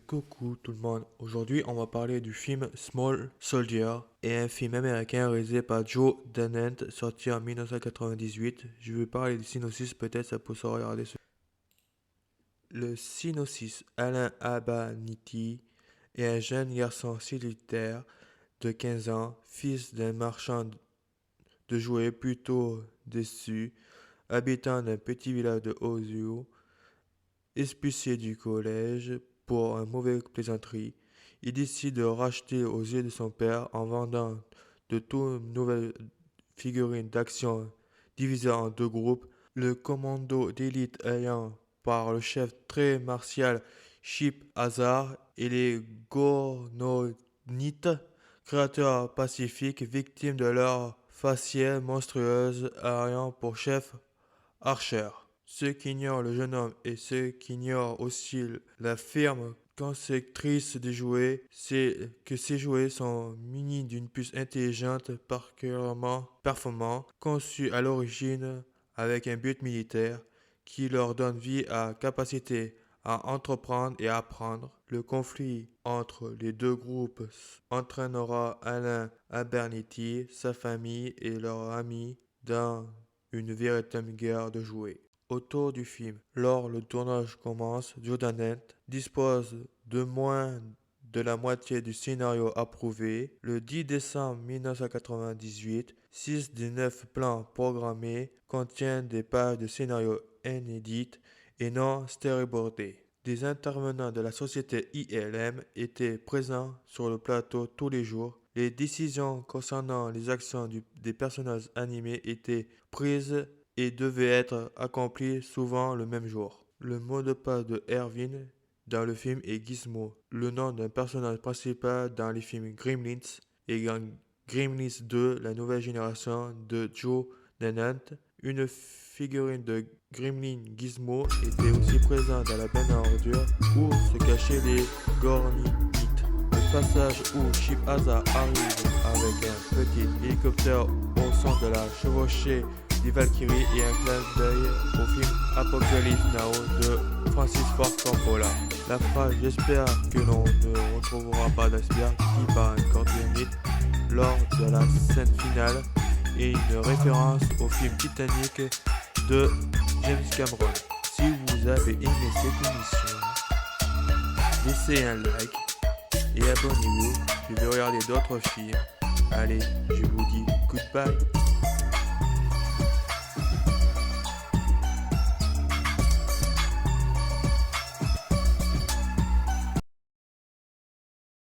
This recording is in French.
Coucou tout le monde. Aujourd'hui, on va parler du film Small Soldier et un film américain réalisé par Joe Dante sorti en 1998. Je vais parler du synopsis, peut-être ça peut se regarder. Le synopsis: Alain Abernithy est un jeune garçon solitaire de 15 ans, fils d'un marchand de jouets plutôt déçu, habitant d'un petit village de Ohio, expulsé du collège pour une mauvaise plaisanterie. Il décide de racheter aux yeux de son père en vendant de toutes nouvelles figurines d'action divisées en deux groupes. Le commando d'élite ayant par le chef très martial Chip Hazard et les Gornonites, créateurs pacifiques victimes de leur faciès monstrueuse ayant pour chef Archer. Ceux qui ignorent le jeune homme et ceux qui ignorent aussi la firme conceptrice des jouets, c'est que ces jouets sont munis d'une puce intelligente particulièrement performante, conçue à l'origine avec un but militaire, qui leur donne vie à capacité à entreprendre et à apprendre. Le conflit entre les deux groupes entraînera Alain Abernithy, sa famille et leurs amis dans une véritable guerre de jouets. Autour du film, lors le tournage commence, Joe Dante dispose de moins de la moitié du scénario approuvé. Le 10 décembre 1998, 6 des 9 plans programmés contiennent des pages de scénario inédites et non storyboardées. Des intervenants de la société ILM étaient présents sur le plateau tous les jours. Les décisions concernant les actions des personnages animés étaient prises et devaient être accomplies souvent le même jour. Le mot de passe de Erwin dans le film est Gizmo, le nom d'un personnage principal dans les films Gremlins et Gremlins 2, la nouvelle génération de Joe Dante. Une figurine de Gremlin Gizmo était aussi présente dans la benne à ordures où se cachaient les Gornonites. Le passage où Chip Hazard arrive avec un petit hélicoptère au son de la chevauchée des Valkyries et un clin d'œil au film Apocalypse Now de Francis Ford Coppola. La phrase « J'espère que l'on ne retrouvera pas d'iceberg » dit par un cordonnier lors de la scène finale est une référence au film Titanic de James Cameron. Si vous avez aimé cette émission, laissez un like et abonnez-vous. Je vais regarder d'autres films. Allez, je vous dis goodbye.